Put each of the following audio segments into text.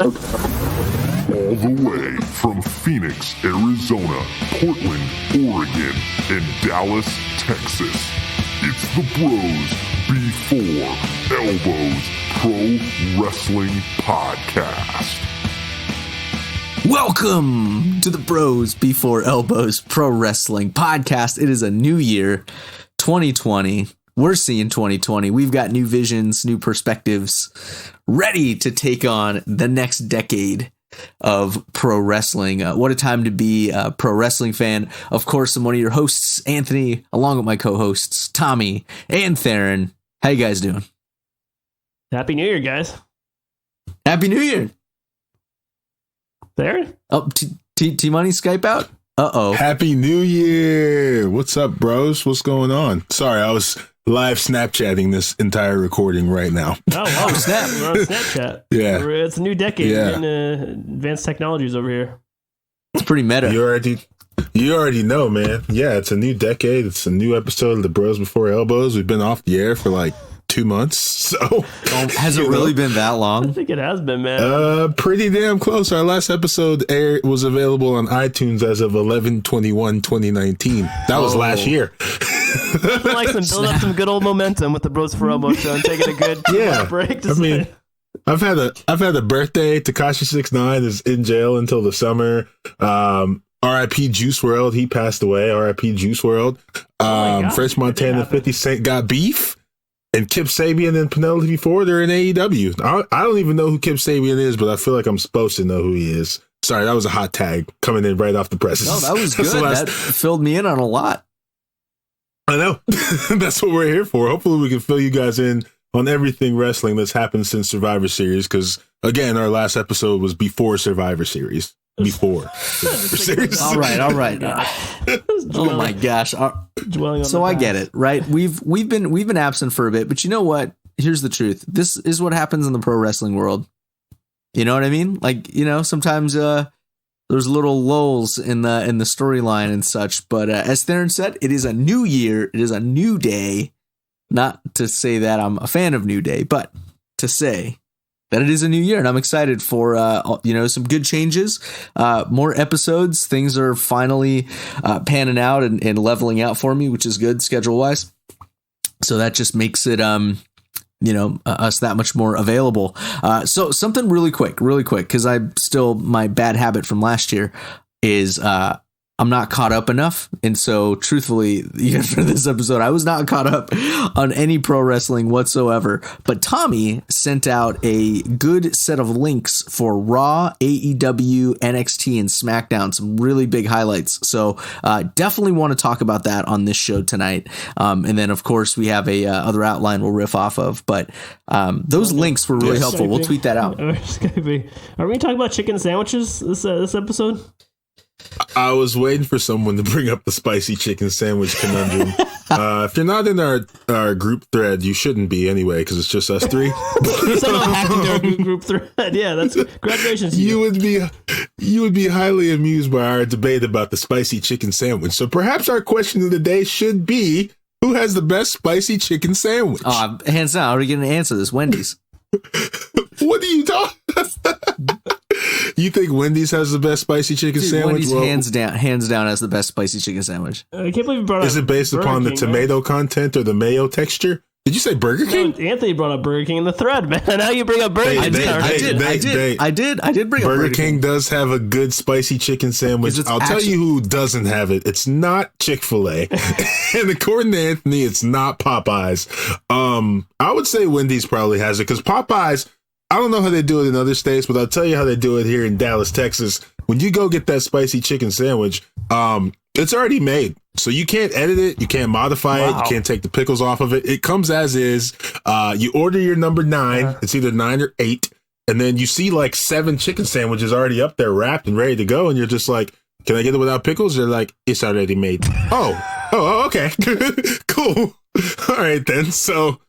All the way from Phoenix, Arizona, Portland, Oregon, and Dallas, Texas. It's the Bros Before Elbows Pro Wrestling Podcast. Welcome to the Bros Before Elbows Pro Wrestling Podcast. It is a new year, 2020. We're seeing 2020. We've got new visions, new perspectives, ready to take on the next decade of pro wrestling. What a time to be a pro wrestling fan. Of course, I'm one of your hosts, Anthony, along with my co-hosts, Tommy and Theron. How you guys doing? Happy New Year, guys. Happy New Year. Theron? Oh, T-Money Skype out? Uh-oh. Happy New Year. What's up, bros? What's going on? Sorry, I was live Snapchatting this entire recording right now. Oh, wow. Snap. We're on Snapchat. Yeah. It's a new decade. Yeah. We're getting advanced technologies over here. It's pretty meta. You already know, man. Yeah, it's a new decade. It's a new episode of the Bros Before Elbows. We've been off the air for like 2 months. So has it really been that long? I think it has been, man. Pretty damn close. Our last episode was available on iTunes as of 11/21/2019. That was last year. Like building up some good old momentum with the Bros for Elbows show and taking a good break. I've had a birthday. Tekashi 6ix9ine is in jail until the summer. R.I.P. Juice WRLD. He passed away. R.I.P. Juice WRLD. French Montana 50 Cent got beef. And Kip Sabian and Penelope Ford are in AEW. I don't even know who Kip Sabian is, but I feel like I'm supposed to know who he is. Sorry, that was a hot tag coming in right off the presses. No, that was good. That filled me in on a lot. I know. That's what we're here for. Hopefully we can fill you guys in on everything wrestling that's happened since Survivor Series, because, again, our last episode was before Survivor Series. Before Survivor Series. All right. Oh my gosh. So I get it, right? We've been absent for a bit, but you know what? Here's the truth. This is what happens in the pro wrestling world. You know what I mean? Like, you know, sometimes there's little lulls in the storyline and such. But as Theron said, it is a new year. It is a new day. Not to say that I'm a fan of New Day, but to say that it is a new year, and I'm excited for some good changes, more episodes. Things are finally panning out and leveling out for me, which is good schedule wise. So that just makes it us that much more available. So something really quick, because my bad habit from last year is I'm not caught up enough. And so truthfully, for this episode, I was not caught up on any pro wrestling whatsoever. But Tommy sent out a good set of links for Raw, AEW, NXT, and SmackDown. Some really big highlights. So definitely want to talk about that on this show tonight. And then, of course, we have a other outline we'll riff off of. But those links were really helpful. We'll tweet that out. Are we talking about chicken sandwiches this episode? I was waiting for someone to bring up the spicy chicken sandwich conundrum. If you're not in our group thread, you shouldn't be anyway, because it's just us three. You're somehow hacked into our group thread. Yeah, that's congratulations. You would be highly amused by our debate about the spicy chicken sandwich. So perhaps our question of the day should be, who has the best spicy chicken sandwich? Hands down, I already get an answer. This Wendy's. What are you talking? You think Wendy's has the best spicy chicken sandwich? Wendy's hands down has the best spicy chicken sandwich. I can't believe you brought up. Is it based upon the tomato content or the mayo texture? Did you say Burger King? No, Anthony brought up Burger King in the thread, man. Now you bring up Burger King. I did bring up Burger King. Does have a good spicy chicken sandwich. I'll tell you who doesn't have it. It's not Chick-fil-A. And according to Anthony, it's not Popeyes. I would say Wendy's probably has it, because Popeyes, I don't know how they do it in other states, but I'll tell you how they do it here in Dallas, Texas. When you go get that spicy chicken sandwich, it's already made. So you can't edit it. You can't modify it. You can't take the pickles off of it. It comes as is. You order your number 9. It's either 9 or 8. And then you see like 7 chicken sandwiches already up there wrapped and ready to go. And you're just like, can I get it without pickles? They're like, it's already made. Oh, okay. Cool. All right, then. So,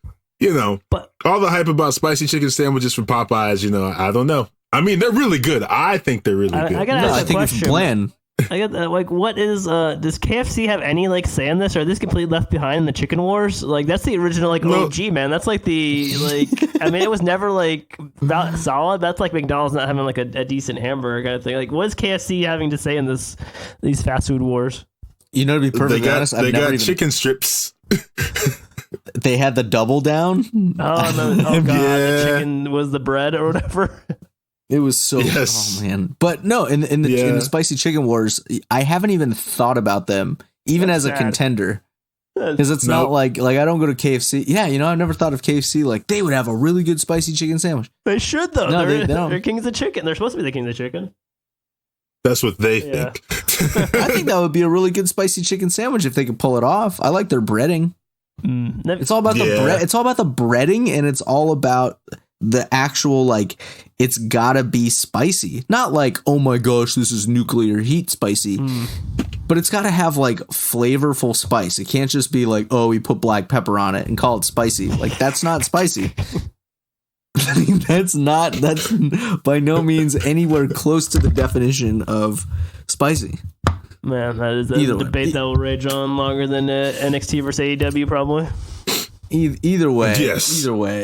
but all the hype about spicy chicken sandwiches from Popeyes, I don't know. I mean, they're really good. I think they're really good. I gotta ask I think question. it's bland. I get that. Like, what is does KFC have any like say in this, or are this completely left behind in the chicken wars? Like, that's the original like OG, man. That's like the I mean, it was never like solid. That's like McDonald's not having like a decent hamburger kind of thing. Like, what is KFC having to say in these fast food wars? You know, to be perfectly honest, they got chicken strips. They had the double down. Oh god, the chicken was the bread or whatever. It was so, oh man. But no, in the spicy chicken wars, I haven't even thought about them, even as a contender. Because it's not like I don't go to KFC. Yeah, you know, I've never thought of KFC like they would have a really good spicy chicken sandwich. They should, though. No, they don't. They're kings of chicken. They're supposed to be the kings of chicken. That's what they think. I think that would be a really good spicy chicken sandwich if they could pull it off. I like their breading. It's all about the bread. It's all about the breading, and it's all about the actual, like, it's gotta be spicy. Not like, oh my gosh, this is nuclear heat spicy. But it's gotta have like flavorful spice. It can't just be like, oh, we put black pepper on it and call it spicy. Like, that's not spicy. That's by no means anywhere close to the definition of spicy. Man, that is a debate that will rage on longer than NXT versus AEW, probably. Either way, yes. Either way,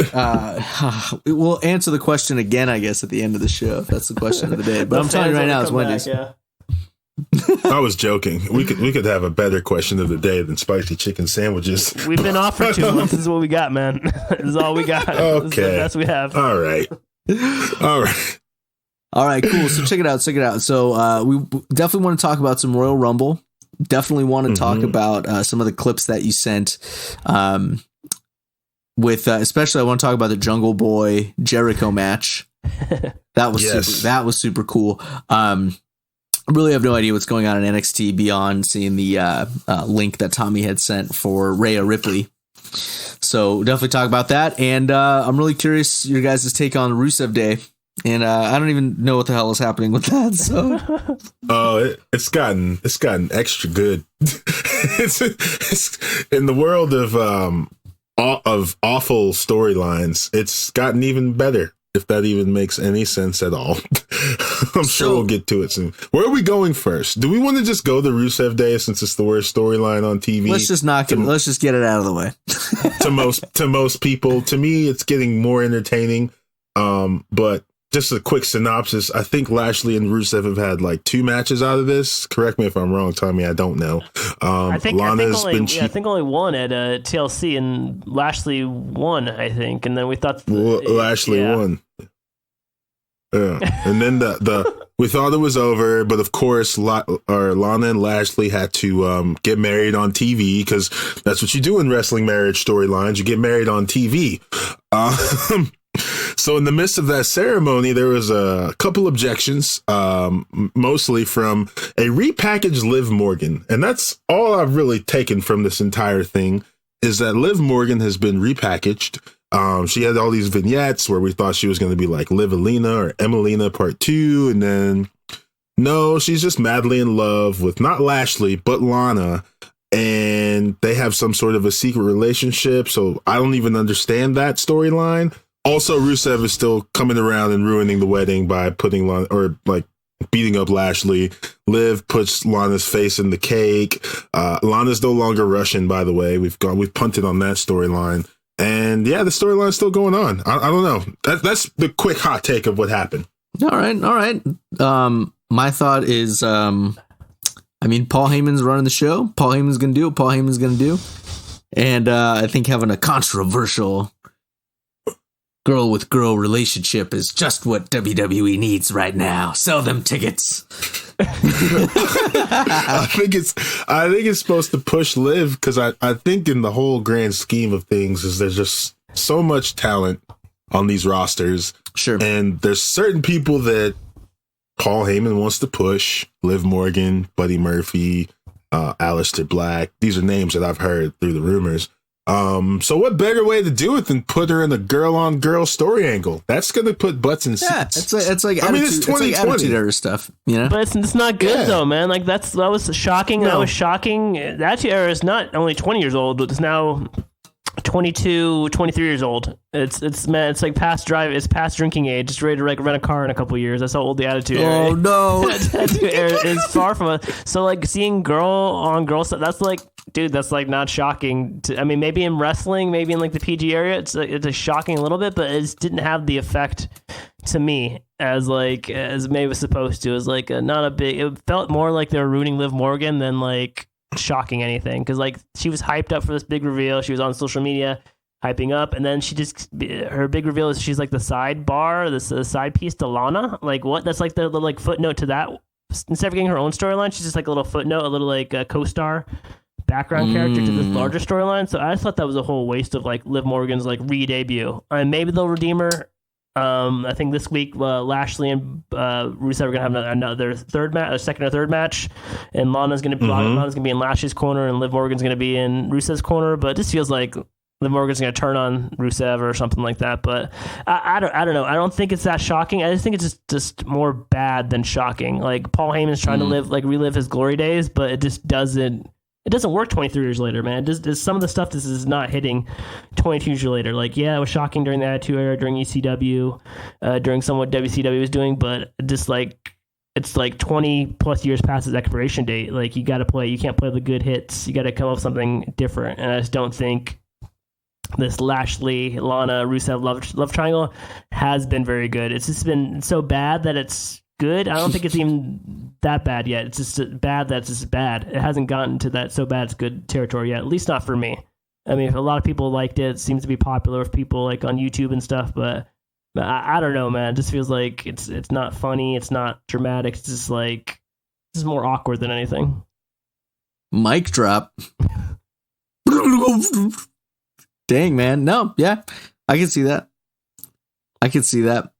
we'll answer the question again, I guess, at the end of the show. If that's the question of the day. But I'm telling you right now, it's Wendy's. I was joking. We could have a better question of the day than spicy chicken sandwiches. We've been offered 2 months. This is what we got, man. This is all we got. Okay, this is the best we have. All right. All right, cool. So check it out. So we definitely want to talk about some Royal Rumble. Definitely want to talk about some of the clips that you sent. With especially, I want to talk about the Jungle Boy Jericho match. That was super cool. I really have no idea what's going on in NXT beyond seeing the link that Tommy had sent for Rhea Ripley. So definitely talk about that. And I'm really curious your guys' take on Rusev Day. And I don't even know what the hell is happening with that. So, it's gotten extra good. it's in the world of awful storylines. It's gotten even better, if that even makes any sense at all. I'm sure we'll get to it soon. Where are we going first? Do we want to just go the Rusev Day since it's the worst storyline on TV? Let's just let's just get it out of the way. to most people, to me, it's getting more entertaining. But just a quick synopsis. I think Lashley and Rusev have had like 2 matches out of this. Correct me if I'm wrong, Tommy. I don't know. I think only one at TLC, and Lashley won, I think. And then we thought Lashley won. Yeah, and then we thought it was over, but of course, Lana and Lashley had to get married on TV because that's what you do in wrestling marriage storylines. You get married on TV. So in the midst of that ceremony, there was a couple objections, mostly from a repackaged Liv Morgan. And that's all I've really taken from this entire thing, is that Liv Morgan has been repackaged. She had all these vignettes where we thought she was going to be like Liv Alina or Emelina Part 2. And then, no, she's just madly in love with not Lashley, but Lana. And they have some sort of a secret relationship. So I don't even understand that storyline. Also, Rusev is still coming around and ruining the wedding by putting Lana, or like beating up Lashley. Liv puts Lana's face in the cake. Lana's no longer Russian, by the way. We've punted on that storyline. And yeah, the storyline's still going on. I don't know. That's the quick hot take of what happened. All right. My thought is, Paul Heyman's running the show. Paul Heyman's going to do what Paul Heyman's going to do. And I think having a controversial girl with girl relationship is just what WWE needs right now. Sell them tickets. I think it's supposed to push Liv, because I think in the whole grand scheme of things is there's just so much talent on these rosters. Sure. And there's certain people that Paul Heyman wants to push. Liv Morgan, Buddy Murphy, Aleister Black. These are names that I've heard through the rumors. So what better way to do it than put her in a girl-on-girl story angle? That's going to put butts in seats. Yeah, it's like it's 2020 era stuff, you know. But it's not good though, man. Like that was shocking. No. That was shocking. The Attitude Era is not only 20 years old, but it's now 22, 23 years old. It's like past drinking age. It's ready to like rent a car in a couple years. That's how old the Attitude Era. Oh no, is far from us. So like seeing girl on girl stuff, that's like, dude, that's like not shocking. I mean, maybe in wrestling, maybe in like the PG area, it's shocking a little bit, but it didn't have the effect to me as maybe it was supposed to. It was like not a big. It felt more like they were ruining Liv Morgan than like shocking anything, because like she was hyped up for this big reveal. She was on social media hyping up, and then her big reveal is she's like the sidebar, the side piece to Lana. Like what? That's like the like footnote to that. Instead of getting her own storyline, she's just like a little footnote, a little like co-star background character to this larger storyline. So I just thought that was a whole waste of like Liv Morgan's like re-debut. And maybe they'll redeem her. I think this week Lashley and Rusev are gonna have another second or third match, and Lana's gonna be in Lashley's corner, and Liv Morgan's gonna be in Rusev's corner. But it just feels like Liv Morgan's gonna turn on Rusev or something like that. But I don't know. I don't think it's that shocking. I just think it's just more bad than shocking. Like Paul Heyman's trying to relive his glory days, but it just doesn't. It doesn't work 23 years later, man. Some of the stuff this is not hitting 22 years later. Like, yeah, it was shocking during the Attitude Era, during ECW, during some what WCW was doing, but just like it's like 20 plus years past its expiration date. Like you can't play the good hits. You got to come up with something different. And I just don't think this Lashley, Lana, Rusev love triangle has been very good. It's just been so bad that it's good. I don't think it's even that bad yet. It's just bad that's just bad. It hasn't gotten to that so bad it's good territory yet, at least not for me. I mean, if a lot of people liked it, it seems to be popular with people like on YouTube and stuff, but I don't know, man. It just feels like it's not funny, it's not dramatic, it's just like it's more awkward than anything. Mic drop. Dang, man. No, yeah. I can see that.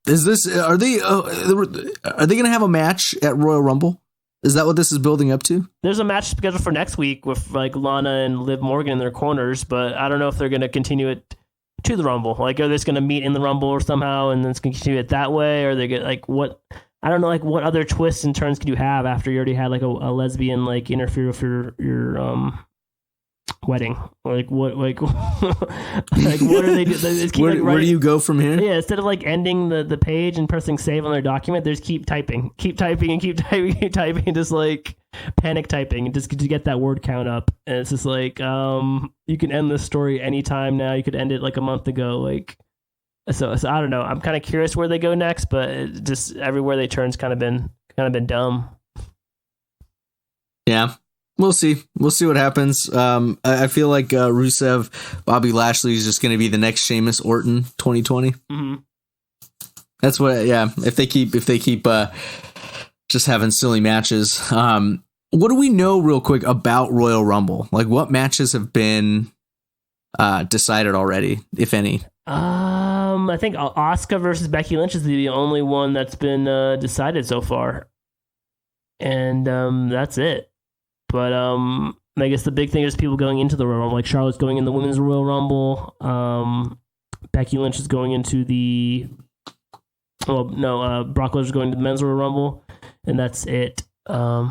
Is this? Are they going to have a match at Royal Rumble? Is that what this is building up to? There's a match scheduled for next week with like Lana and Liv Morgan in their corners, but I don't know if they're going to continue it to the Rumble. Like, are they just going to meet in the Rumble or somehow, and then it's going to continue it that way? Or they get like what? I don't know. Like, what other twists and turns could you have after you already had like a lesbian like interfere with your wedding? Like what? Like what are they doing? Where do you go from here? Yeah, instead of like ending the page and pressing save on their document, they just keep typing, and just like panic typing, and just to get that word count up. And it's just like you can end this story anytime now. You could end it like a month ago. Like so I don't know. I'm kind of curious where they go next, but it just everywhere they turn's kind of been dumb. Yeah. We'll see what happens. I feel like Rusev, Bobby Lashley is just going to be the next Sheamus Orton 2020. Mm-hmm. That's what. Yeah. If they keep just having silly matches. What do we know real quick about Royal Rumble? Like what matches have been decided already, if any? I think Asuka versus Becky Lynch is the only one that's been decided so far, and that's it. But I guess the big thing is people going into the Royal Rumble. Like Charlotte's going in the Women's Royal Rumble. Becky Lynch is going into the... Brock Lesnar's going to the Men's Royal Rumble. And that's it. Yeah.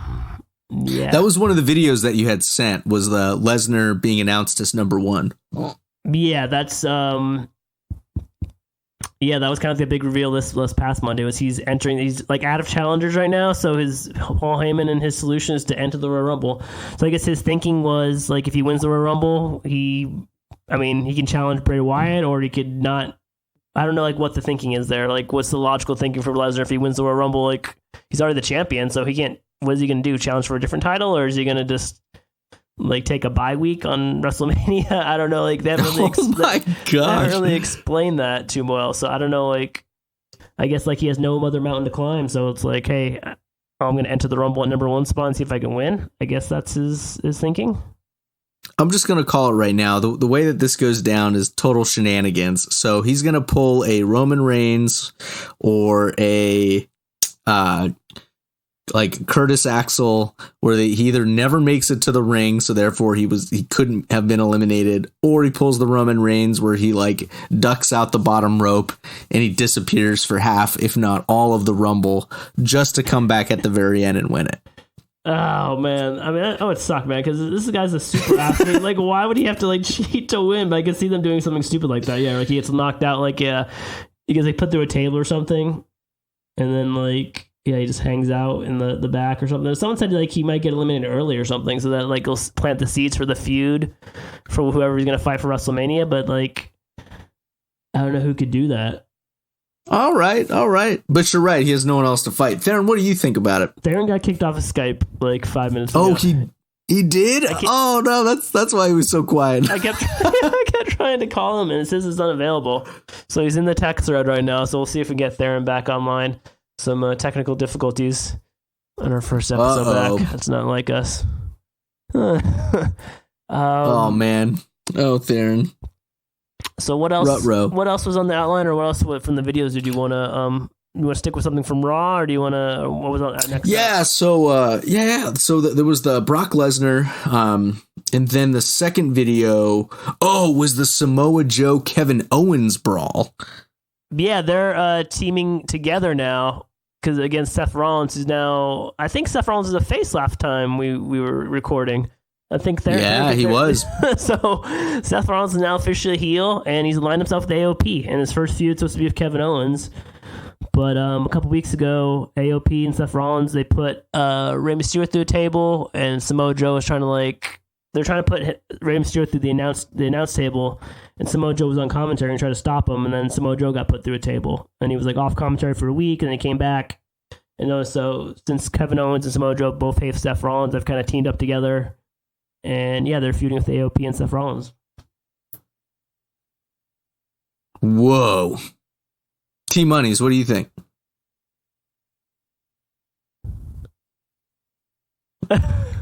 That was one of the videos that you had sent, was the Lesnar being announced as number one. Yeah, that's... Yeah, that was kind of the big reveal this past Monday. Was he's like out of challengers right now, so his Paul Heyman and his solution is to enter the Royal Rumble. So I guess his thinking was like if he wins the Royal Rumble, he can challenge Bray Wyatt, or he could not. I don't know like what the thinking is there. Like what's the logical thinking for Lesnar if he wins the Royal Rumble? Like he's already the champion, so he can't. What is he going to do? Challenge for a different title, or is he going to just like take a bye week on WrestleMania? I don't know. Like they haven't really explained that too well. So I don't know. Like I guess like he has no other mountain to climb. So it's like, hey, I'm going to enter the Rumble at number one spot and see if I can win. I guess that's his thinking. I'm just going to call it right now. The way that this goes down is total shenanigans. So he's going to pull a Roman Reigns or a like Curtis Axel, where he either never makes it to the ring, so therefore he couldn't have been eliminated, or he pulls the Roman Reigns where he like ducks out the bottom rope and he disappears for half, if not all of the Rumble, just to come back at the very end and win it. Oh man, I mean, that would suck, man. Because this guy's a super athlete. Like, why would he have to like cheat to win? But I can see them doing something stupid like that. Yeah, like he gets knocked out, like because they put through a table or something, and then like he just hangs out in the back or something. Someone said like he might get eliminated early or something, so that like he'll plant the seeds for the feud for whoever he's gonna fight for WrestleMania. But like, I don't know who could do that. All right. But you're right. He has no one else to fight. Theron, what do you think about it? Theron got kicked off of Skype like 5 minutes ago. Oh, he did? Oh, no, that's why he was so quiet. I kept trying to call him, and it says it's unavailable. So he's in the text thread right now, so we'll see if we can get Theron back online. Some technical difficulties on our first episode back. That's not like us. Oh, man. Oh, Theron. So what else? Ruh-roh. What else was on the outline, or what else from the videos did you want to stick with something from Raw, or do you want to? What was on next? Yeah. So So there was the Brock Lesnar, and then the second video. Oh, was the Samoa Joe Kevin Owens brawl? Yeah, they're teaming together now because against Seth Rollins, who's now. I think Seth Rollins was a face last time we were recording. I think he was. So Seth Rollins is now officially a heel, and he's aligned himself with AOP. And his first feud is supposed to be with Kevin Owens. But a couple weeks ago, AOP and Seth Rollins, they put Rey Mysterio through a table, and Samoa Joe was trying to put Rey Mysterio through the announce table, and Samoa Joe was on commentary and tried to stop him, and then Samoa Joe got put through a table, and he was like off commentary for a week, and then he came back. And so since Kevin Owens and Samoa Joe both hate Seth Rollins, they've kind of teamed up together. And yeah, they're feuding with AOP and Seth Rollins. Whoa. T-Monies, what do you think?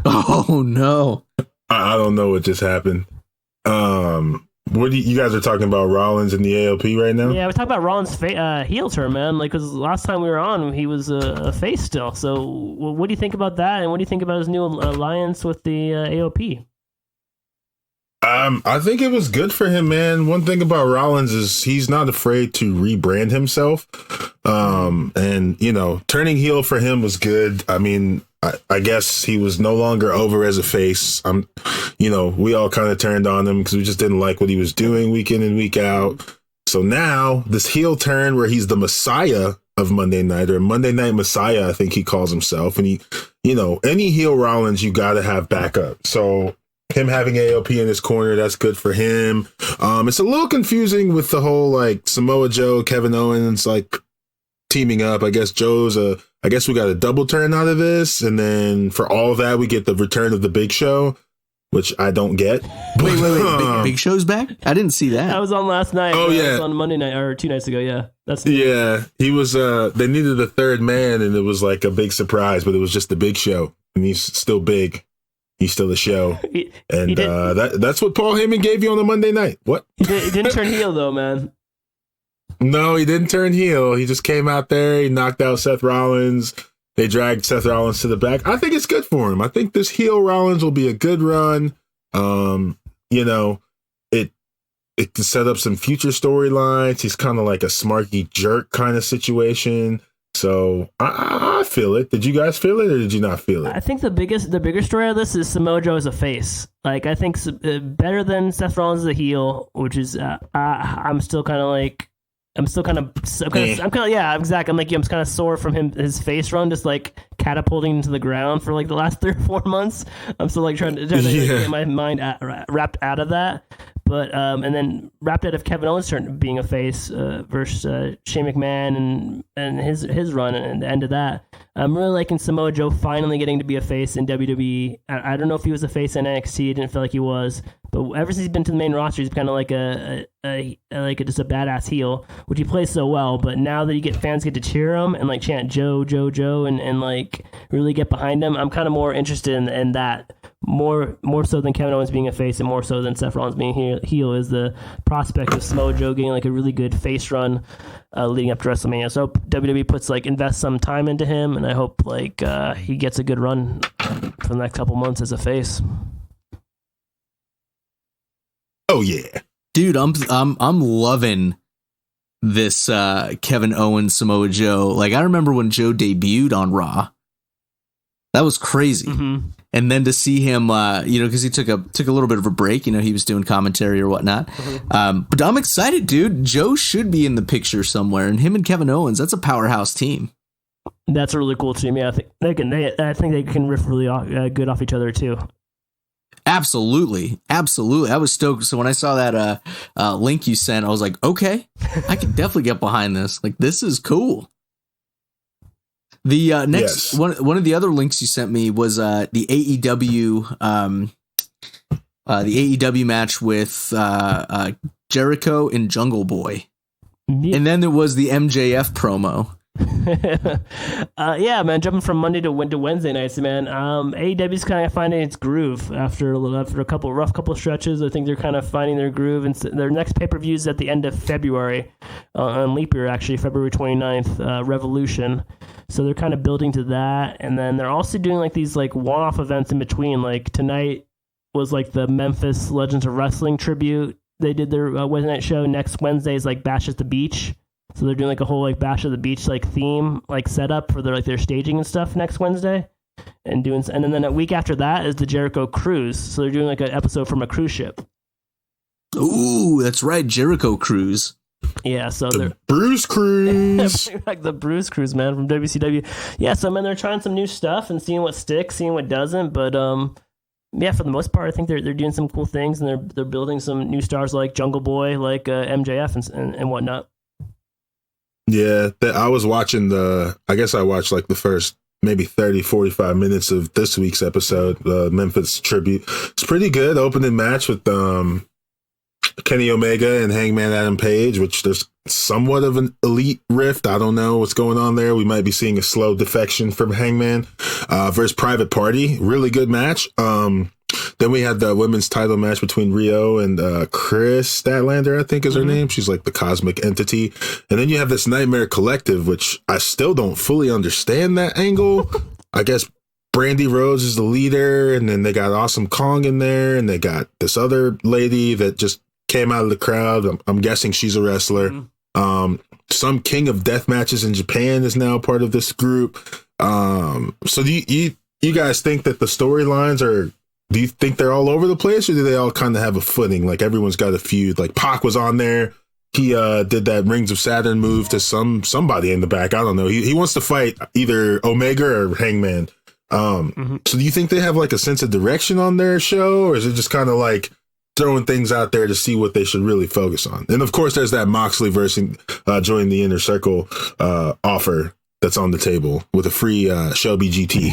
Oh, no. I don't know what just happened. What you guys are talking about Rollins and the AOP right now? Yeah, we're talking about Rollins' heel turn, man. Like, because last time we were on, he was a face still. So, what do you think about that? And what do you think about his new alliance with the AOP? I think it was good for him, man. One thing about Rollins is he's not afraid to rebrand himself. And, turning heel for him was good. I mean, I guess he was no longer over as a face. We all kind of turned on him because we just didn't like what he was doing week in and week out. So now this heel turn where he's the Messiah of Monday Night, or Monday Night Messiah, I think he calls himself. And he, any heel Rollins, you got to have backup. So him having AOP in his corner, that's good for him. It's a little confusing with the whole like Samoa Joe, Kevin Owens, like teaming up. I guess I guess we got a double turn out of this. And then for all of that, we get the return of the Big Show, which I don't get. Wait. Big Show's back? I didn't see that. I was on last night. Oh, yeah. I was on Monday night, or 2 nights ago, yeah. He was, they needed a third man, and it was like a big surprise, but it was just the Big Show. And he's still big. He's still a show. That's what Paul Heyman gave you on a Monday night. What? He didn't turn heel, though, man. No, he didn't turn heel. He just came out there. He knocked out Seth Rollins. They dragged Seth Rollins to the back. I think it's good for him. I think this heel Rollins will be a good run. It can set up some future storylines. He's kind of like a smarky jerk kind of situation. So I feel it. Did you guys feel it, or did you not feel it? I think the bigger story of this is Samoa Joe as a face. Like, I think better than Seth Rollins as a heel, which is I'm still kind of sore from his face run, just like catapulting into the ground for like the last 3 or 4 months. I'm still like trying to get my mind wrapped out of that. But and then wrapped out of Kevin Owens being a face versus Shane McMahon and his run and the end of that. I'm really liking Samoa Joe finally getting to be a face in WWE. I don't know if he was a face in NXT. I didn't feel like he was, but ever since he's been to the main roster, he's kind of like just a badass heel, which he plays so well. But now that fans get to cheer him and like chant Joe, Joe, Joe, and like really get behind him, I'm kind of more interested in that. More so than Kevin Owens being a face, and more so than Seth Rollins being heel is the prospect of Samoa Joe getting like a really good face run leading up to WrestleMania. So WWE invest some time into him, and I hope he gets a good run for the next couple months as a face. Oh yeah, dude, I'm loving this Kevin Owens Samoa Joe. Like, I remember when Joe debuted on Raw. That was crazy. And then to see him, because he took a little bit of a break, he was doing commentary or whatnot. But I'm excited, dude. Joe should be in the picture somewhere, and him and Kevin Owens, that's a powerhouse team. That's a really cool team. Yeah, I think they can riff really good off each other too. Absolutely. I was stoked. So when I saw that link you sent, I was like, okay, I can definitely get behind this. Like, this is cool. The next one of the other links you sent me was the AEW match with Jericho and Jungle Boy, and then there was the MJF promo. Yeah, man, jumping from Monday to Wednesday nights, man. AEW's kind of finding its groove after a couple stretches. I think they're kind of finding their groove, and their next pay-per-view is at the end of February, on leap year, actually, February 29th, Revolution. So they're kind of building to that, and then they're also doing like these like one-off events in between. Like tonight was like the Memphis Legends of Wrestling tribute. They did their Wednesday night show. Next Wednesday is like Bash at the Beach. So they're doing like a whole like Bash at the Beach like theme like setup for their staging and stuff next Wednesday, and then a week after that is the Jericho Cruise. So they're doing like an episode from a cruise ship. Ooh, that's right, Jericho Cruise. Yeah, so the Bruce Cruise, like the Bruce Cruise, man, from WCW. Yeah, so man, they're trying some new stuff and seeing what sticks, seeing what doesn't. But yeah, for the most part, I think they're doing some cool things, and they're building some new stars like Jungle Boy, like MJF and whatnot. Yeah, I was watching I guess I watched like the first maybe 30, 45 minutes of this week's episode, the Memphis tribute. It's pretty good opening match with Kenny Omega and Hangman Adam Page, which there's somewhat of an elite rift. I don't know what's going on there. We might be seeing a slow defection from Hangman versus Private Party. Really good match. Then we had the women's title match between Rio and Chris Statlander, I think is her name. She's like the cosmic entity. And then you have this Nightmare Collective, which I still don't fully understand that angle. I guess Brandy Rose is the leader, and then they got Awesome Kong in there, and they got this other lady that just came out of the crowd. I'm guessing she's a wrestler. Some king of death matches in Japan is now part of this group. So do you guys think that the storylines are... Do you think they're all over the place, or do they all kind of have a footing? Like everyone's got a feud. Like Pac was on there. He did that Rings of Saturn move to somebody in the back. I don't know. He wants to fight either Omega or Hangman. So do you think they have like a sense of direction on their show, or is it just kind of like throwing things out there to see what they should really focus on? And of course, there's that Moxley versus join the Inner Circle offer that's on the table with a free Shelby GT.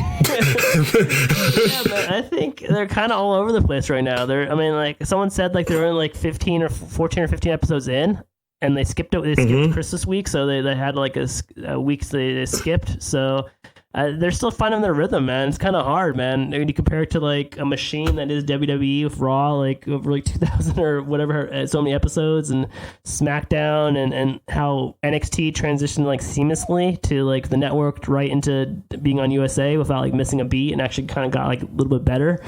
Yeah, but I think they're kind of all over the place right now. Like someone said, like they're in like 14 or 15 episodes in, and they skipped Christmas week, so they had like a week they skipped. So they're still finding their rhythm, man. It's kind of hard, man. When you compare it to like a machine that is WWE with Raw, like over like 2000 or whatever, so many episodes, and SmackDown, and how NXT transitioned like seamlessly to like the network right into being on USA without like missing a beat, and actually kind of got like a little bit better.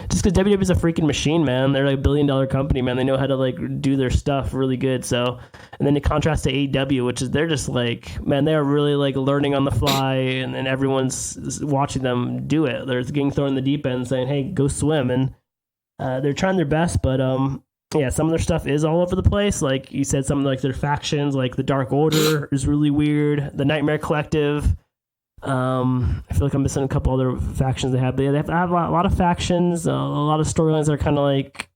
Just because WWE is a freaking machine, man. They're like $1 billion company, man. They know how to like do their stuff really good. So, and then the contrast to AEW, which is they're just like, man, they are really like learning on the fly, and everyone's watching them do it. They're getting thrown in the deep end, saying, "Hey, go swim," and they're trying their best. But yeah, some of their stuff is all over the place. Like you said, some of like their factions, like the Dark Order, is really weird. The Nightmare Collective. I feel like I'm missing a couple other factions they have. But yeah, they have a lot of factions. A lot of storylines are kind of like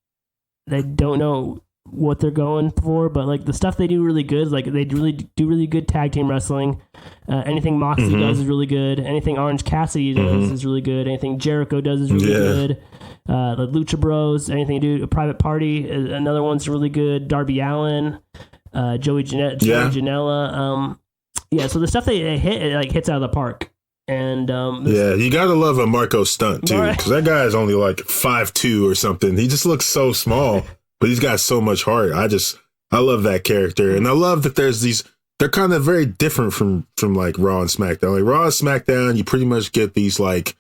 they don't know what they're going for, but like the stuff they do really good, like they really do really good tag team wrestling. Anything Moxley does is really good. Anything Orange Cassidy does is really good. Anything Jericho does is really good. The Lucha Bros, anything they do, a Private Party, another one's really good. Darby Allin, Joey Janela. Yeah, so the stuff they hit, it like hits out of the park. And you gotta love a Marco Stunt too, because that guy is only like 5'2" or something. He just looks so small. But he's got so much heart. I love that character. And I love that they're kind of very different from like Raw and SmackDown. Like Raw and SmackDown, you pretty much get these like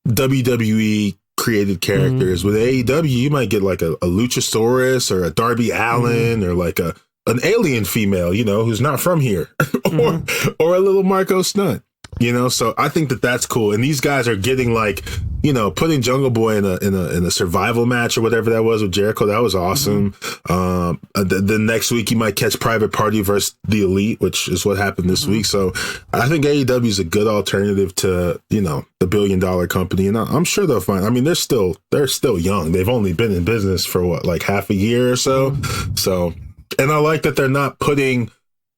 WWE created characters. With AEW, you might get like a Luchasaurus or a Darby Allin or like an alien female, who's not from here, or a little Marco Stunt. So I think that's cool. And these guys are getting putting Jungle Boy in a survival match or whatever that was with Jericho. That was awesome. The next week you might catch Private Party versus the Elite, which is what happened this week. So I think AEW is a good alternative to, the $1 billion company. And I'm sure they'll find, I mean, they're still young. They've only been in business for half a year or so. So, and I like that they're not putting,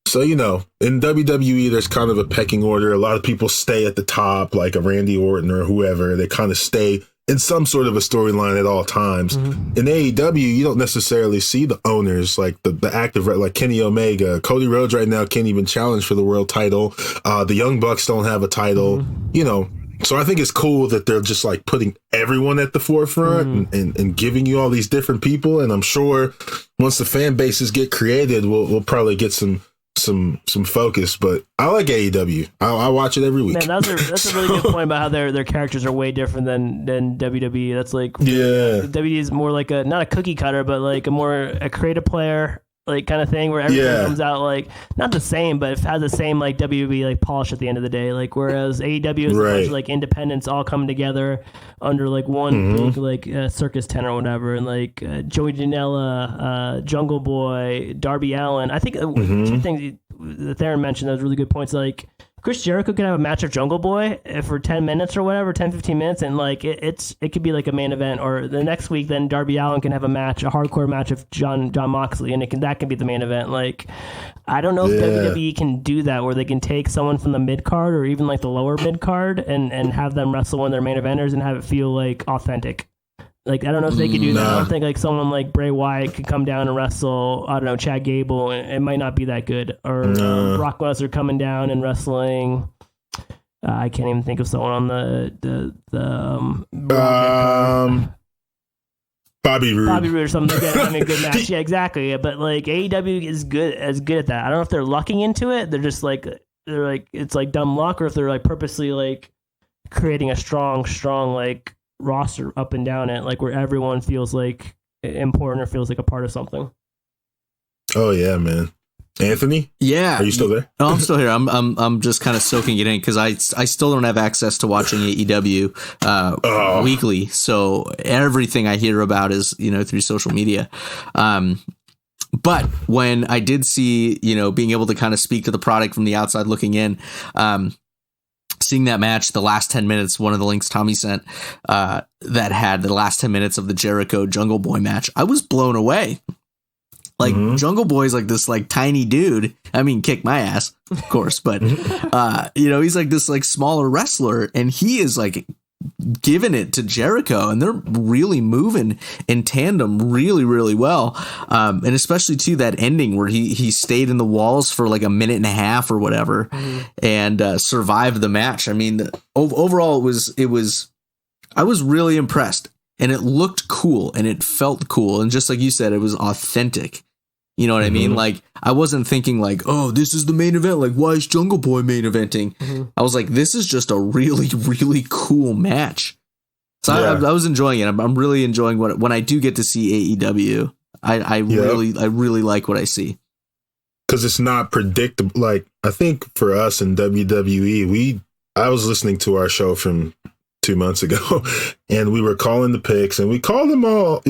so, in WWE, there's kind of a pecking order. A lot of people stay at the top, like a Randy Orton or whoever. They kind of stay in some sort of a storyline at all times. In AEW, you don't necessarily see the owners, like the active, like Kenny Omega. Cody Rhodes right now can't even challenge for the world title. The Young Bucks don't have a title, So I think it's cool that they're just putting everyone at the forefront and giving you all these different people. And I'm sure once the fan bases get created, we'll probably get some focus, but I like AEW. I watch it every week. Man, that's a really good point about how their characters are way different than WWE. That's WWE is more like not a cookie cutter, but a creative player kind of thing where everything comes out not the same, but it has the same WWE polish at the end of the day. Whereas AEW is a bunch of independents all come together under one big circus tent or whatever, and Joey Janela, Jungle Boy, Darby Allin. I think two things that Theron mentioned that was really good points. Chris Jericho could have a match of Jungle Boy for 10 minutes or whatever, 10, 15 minutes, and it could be a main event. Or the next week, then Darby Allin can have a hardcore match of John Moxley, and that can be the main event. I don't know if WWE can do that, where they can take someone from the mid card or even the lower mid card and have them wrestle one of their main eventers and have it feel authentic. I don't know if they could do that. I don't think someone like Bray Wyatt could come down and wrestle, I don't know, Chad Gable, and it might not be that good. Or Brock Lesnar coming down and wrestling. I can't even think of someone on the Bobby Roode or something like that having a good match. Yeah, exactly. But AEW is good at that. I don't know if they're lucking into it. They're just it's dumb luck, or if they're purposely creating a strong roster up and down it, where everyone feels important or feels a part of something. Oh yeah, man. Anthony? Yeah. Are you still there? Oh, I'm still here. I'm just kind of soaking it in because I still don't have access to watching AEW weekly. So everything I hear about is, through social media. But when I did see, being able to kind of speak to the product from the outside looking in, seeing that match, the last 10 minutes, one of the links Tommy sent that had the last 10 minutes of the Jericho Jungle Boy match, I was blown away. Jungle Boy's this tiny dude. I mean, kick my ass, of course, but he's this smaller wrestler, and he is giving it to Jericho, and they're really moving in tandem really, really well. And especially too that ending where he stayed in the walls for a minute and a half or whatever and survived the match. I mean, overall it was I was really impressed, and it looked cool and it felt cool. And just like you said, it was authentic. You know what I mean? I wasn't thinking oh, this is the main event. Why is Jungle Boy main eventing? I was this is just a really, really cool match. So I was enjoying it. I'm really enjoying when I do get to see AEW. I really like what I see. Because it's not predictable. I think for us in WWE, I was listening to our show from 2 months ago, and we were calling the picks, and we called them all.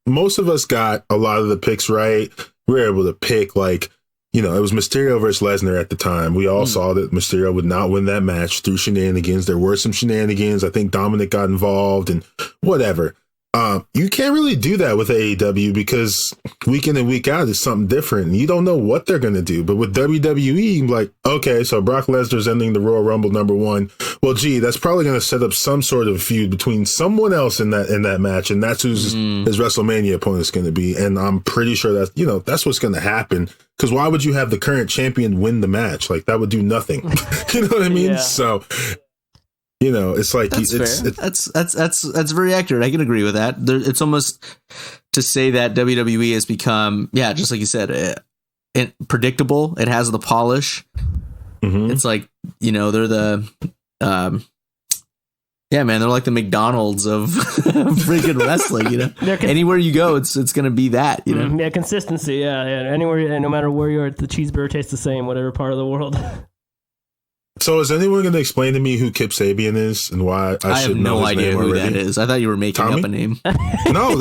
Most of us got a lot of the picks right. We were able to pick it was Mysterio versus Lesnar at the time. We all saw that Mysterio would not win that match through shenanigans. There were some shenanigans. I think Dominic got involved and whatever. You can't really do that with AEW because week in and week out is something different. You don't know what they're going to do. But with WWE, okay, so Brock Lesnar's ending the Royal Rumble #1. Well, that's probably going to set up some sort of feud between someone else in that match, and that's who's his WrestleMania opponent's going to be. And I'm pretty sure that that's what's going to happen. Because why would you have the current champion win the match? That would do nothing. You know what I mean? Yeah. So. It's that's very accurate. I can agree with that. It's almost to say that WWE has become, just like you said, predictable. It has the polish. It's they're the, man, they're like the McDonald's of freaking wrestling. Anywhere you go, it's gonna be that. Yeah, consistency. Yeah, anywhere, no matter where you are, the cheeseburger tastes the same, whatever part of the world. So is anyone going to explain to me who Kip Sabian is and why I should know his name already? I have no idea who that is. I thought you were making up a name. No,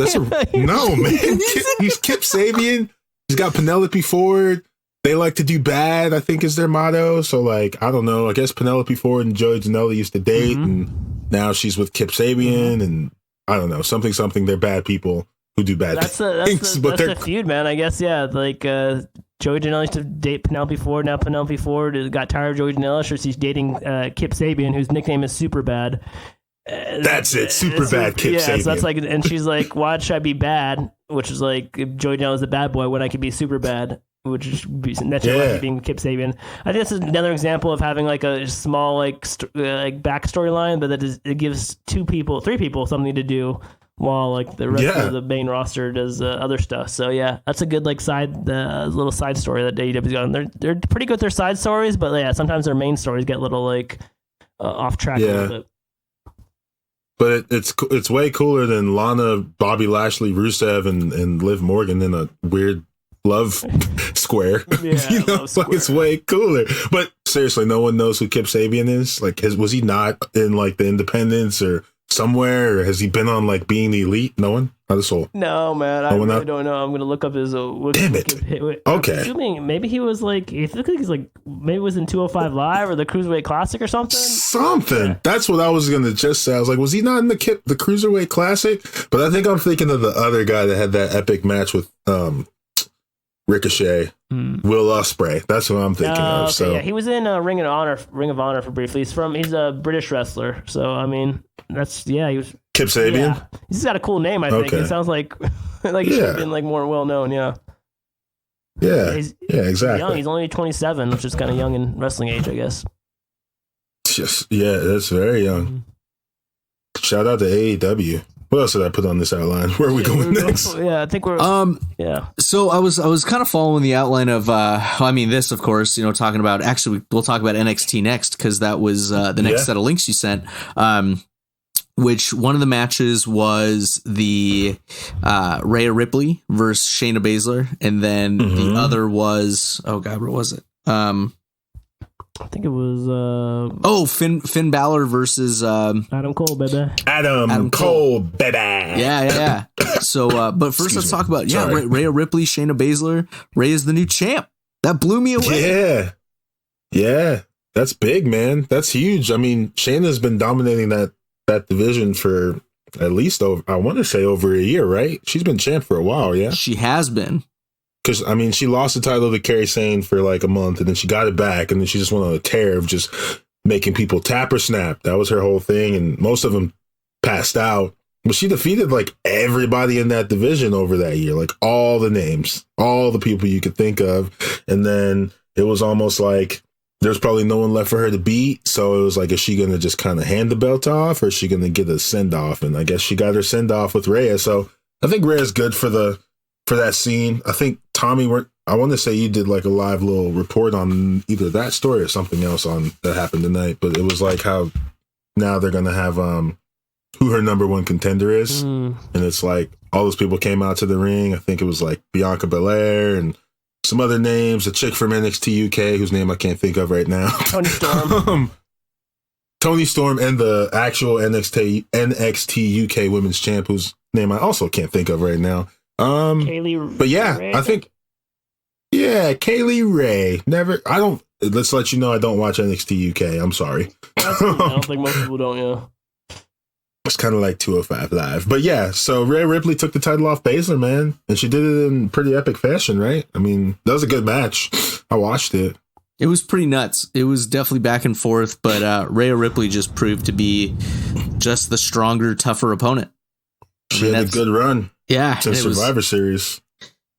no, man. He's Kip Sabian. He's got Penelope Ford. They like to do bad, I think is their motto. So like, I don't know. I guess Penelope Ford and Joey Janela used to date, and now she's with Kip Sabian, and I don't know, something. They're bad people who do bad things. That's the feud, man. I guess, yeah. Like, Joey Janela used to date Penelope Ford. Now Penelope Ford got tired of Joey Janela, so she's dating Kip Sabian, whose nickname is Superbad. That's it, Superbad Kip Sabian. So that's like, and she's like, why should I be bad? Which is like, Joey Janela's the bad boy when I could be super bad. Which is naturally being Kip Sabian. I think this is another example of having like a small like backstory line, but it gives three people something to do while like the rest of the main roster does other stuff. So yeah, that's a good like little side story that AEW's got. They're pretty good at their side stories, but yeah, sometimes their main stories get a little like off track a little bit. But it's way cooler than Lana, Bobby Lashley, Rusev, and Liv Morgan in a weird love square. It's way cooler. But seriously, no one knows who Kip Sabian is. Like, was he not in like the Independents or somewhere, or has he been on like Being the Elite? No one, not a soul. No, man, I really don't know. I'm gonna look up his. Damn it. Okay. I'm assuming maybe he was like. It looks like he's like maybe it was in 205 Live or the Cruiserweight Classic or something. Yeah. That's what I was gonna just say. I was like, was he not in the Cruiserweight Classic? But I think I'm thinking of the other guy that had that epic match with Ricochet, Will Ospreay. That's what I'm thinking of. Okay, so yeah, he was in Ring of Honor for briefly. He's a British wrestler. So I mean, he was Kip Sabian. Yeah. He's got a cool name. I think it sounds like he should have been like more well known. Yeah, exactly. Young. He's only 27, which is kind of young in wrestling age, I guess. That's very young. Shout out to AEW. What else did I put on this outline? Where are we going next? Yeah, I think we're. So I was kind of following the outline of. This, of course, talking about. Actually, we'll talk about NXT next because that was the next set of links you sent. Which one of the matches was the Rhea Ripley versus Shayna Baszler, and then the other was what was it? I think it was Finn Balor versus Adam Cole, baby. Adam Cole, baby. Yeah. So, but first let's talk about Rhea Ripley, Shayna Baszler. Rhea's the new champ. That blew me away. Yeah. That's big, man. That's huge. I mean, Shayna's been dominating that division for at least over a year, right? She's been champ for a while, yeah. She has been. Because, I mean, she lost the title to Kairi Sane for like a month, and then she got it back, and then she just went on a tear of just making people tap or snap. That was her whole thing, and most of them passed out. But she defeated like everybody in that division over that year, like all the names, all the people you could think of. And then it was almost like there's probably no one left for her to beat. So it was like, is she going to just kind of hand the belt off, or is she going to get a send off? And I guess she got her send off with Rhea. So I think Rhea's good for that scene. I think Tommy, I want to say you did like a live little report on either that story or something else that happened tonight, but it was like how now they're going to have who her number one contender is. And it's like all those people came out to the ring. I think it was like Bianca Belair and some other names, a chick from NXT UK whose name I can't think of right now. Toni Storm. Toni Storm, and the actual NXT UK women's champ whose name I also can't think of right now. Kaylee, but yeah, Ray, I think Kaylee Ray. Let's let you know I don't watch NXT UK. I'm sorry. I don't think most people don't. Yeah, it's kind of like 205 Live, but yeah. So Rhea Ripley took the title off Baszler, man, and she did it in pretty epic fashion, right? I mean, that was a good match. I watched it. It was pretty nuts. It was definitely back and forth, but Rhea Ripley just proved to be just the stronger, tougher opponent. She had a good run. Yeah. Since Survivor Series.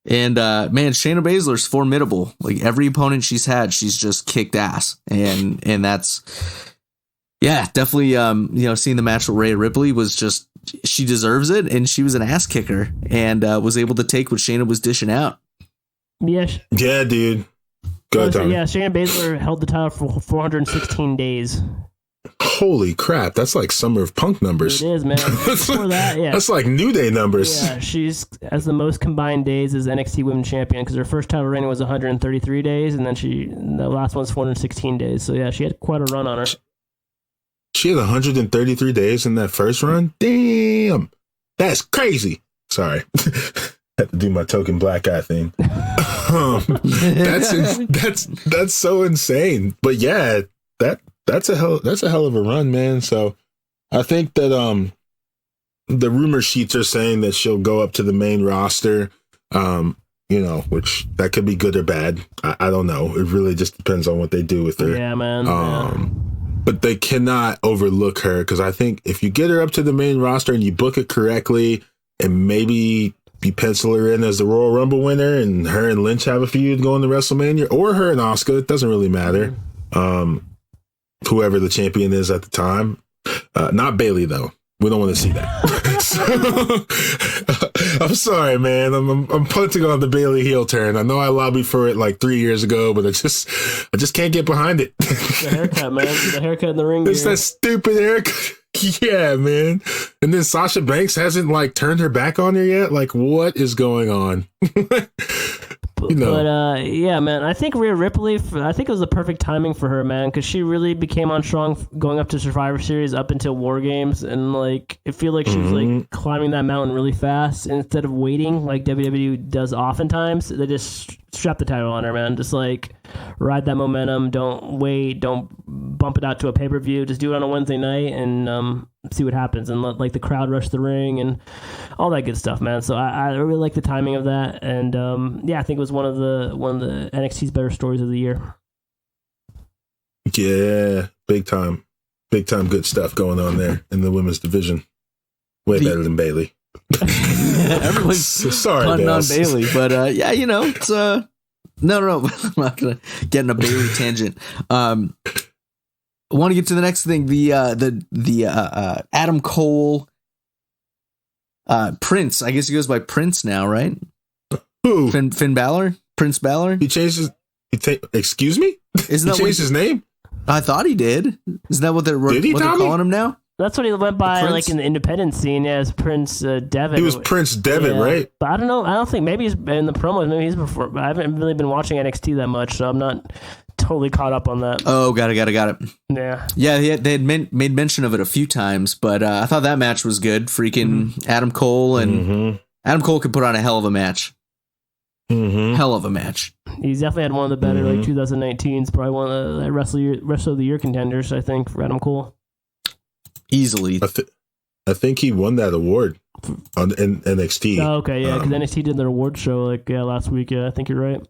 And man, Shayna Baszler's formidable. Like every opponent she's had, she's just kicked ass. And that's definitely seeing the match with Rhea Ripley was just, she deserves it, and she was an ass kicker and was able to take what Shayna was dishing out. Yeah. Yeah, dude. Go ahead, Tommy. Yeah, Shayna Baszler held the title for 416 days. Holy crap, that's like Summer of Punk numbers. It is, man. Before that, yeah. That's like New Day numbers. Yeah, she's has the most combined days as NXT Women's Champion because her first title reign was 133 days, and then the last one's 416 days. So yeah, she had quite a run on her. She had 133 days in that first run? Damn. That's crazy. Sorry. Had to do my token black guy thing. That's so insane. But yeah, that's a hell of a run, man. So I think that the rumor sheets are saying that she'll go up to the main roster. Which that could be good or bad. I don't know. It really just depends on what they do with her. Yeah, man. But they cannot overlook her because I think if you get her up to the main roster and you book it correctly and maybe you pencil her in as the Royal Rumble winner and her and Lynch have a feud going to WrestleMania, or her and Asuka, it doesn't really matter. Whoever the champion is at the time. Not Bayley, though. We don't want to see that. I'm sorry, man. I'm punting on the Bayley heel turn. I know I lobbied for it like 3 years ago, but I just can't get behind it. The haircut, man. The haircut in the ring. It's that stupid haircut. Yeah, man. And then Sasha Banks hasn't like turned her back on her yet. Like, what is going on? But yeah, man, I think Rhea Ripley, I think it was the perfect timing for her, man, because she really became on strong going up to Survivor Series up until War Games, and like I feel like she was like climbing that mountain really fast, and instead of waiting like WWE does oftentimes, they just strap the title on her, man. Just like ride that momentum. Don't wait. Don't bump it out to a pay-per-view. Just do it on a Wednesday night and see what happens, and let like the crowd rush the ring and all that good stuff, man. So I really like the timing of that, and yeah, I think it was one of the NXT's better stories of the year. Yeah, big time good stuff going on there in the women's division. Way better than Bayley. Everyone's sorry punting on Bayley, but yeah, it's no, I'm not gonna get in a Bayley tangent. I want to get to the next thing. The Adam Cole Prince. I guess he goes by Prince now, right? Who? Finn Balor? Prince Balor? He changed his... excuse me? Isn't that he changed his name? I thought he did. Isn't that what they're calling him now? That's what he went by, like in the independent scene, as Prince Devitt. He was Prince Devitt, right? But I don't know. I don't think maybe he's in the promos. Maybe he's before. I haven't really been watching NXT that much, so I'm not totally caught up on that. Oh, got it. Yeah. Yeah, they had made mention of it a few times, but I thought that match was good. Freaking Adam Cole and Adam Cole could put on a hell of a match. Hell of a match. He's definitely had one of the better, like 2019's probably one of the Wrestler of the Year contenders, I think, for Adam Cole. Easily. I think he won that award on NXT. Oh, okay, yeah, because NXT did their award show last week. Yeah, I think you're right.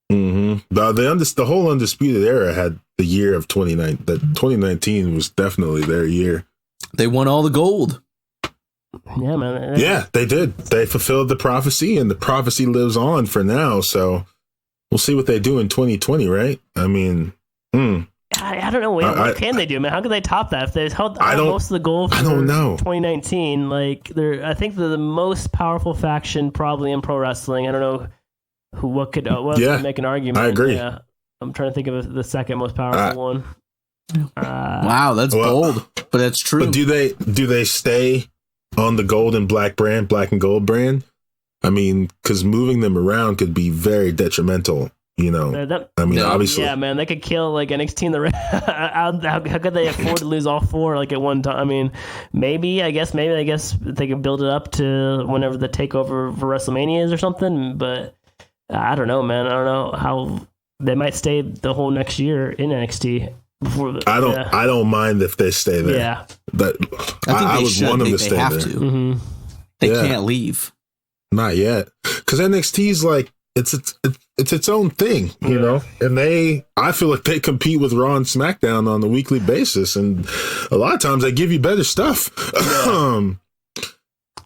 The whole Undisputed Era had the year of 2019. That 2019 was definitely their year. They won all the gold. Yeah, man. Yeah, they did. They fulfilled the prophecy, and the prophecy lives on for now. So we'll see what they do in 2020, right? I mean, I don't know. What can they do, man? How can they top that if they held most of the gold for 2019? Like, I think they're the most powerful faction probably in pro wrestling. I don't know what could make an argument. I agree. Yeah, I'm trying to think of the second most powerful one. Wow, that's bold, but that's true. But do they stay on the gold and black and gold brand? I mean, because moving them around could be very detrimental. Obviously. Yeah, man, they could kill like NXT in the how could they afford to lose all four like at one time? I mean, maybe I guess they could build it up to whenever the takeover for WrestleMania is or something. But I don't know, man. I don't know how they might stay the whole next year in NXT. I don't mind if they stay there. Yeah, but I would want them to stay there. To. They can't leave. Not yet, because NXT's like it's its own thing, you know. And I feel like they compete with Raw and SmackDown on a weekly basis, and a lot of times they give you better stuff. Yeah.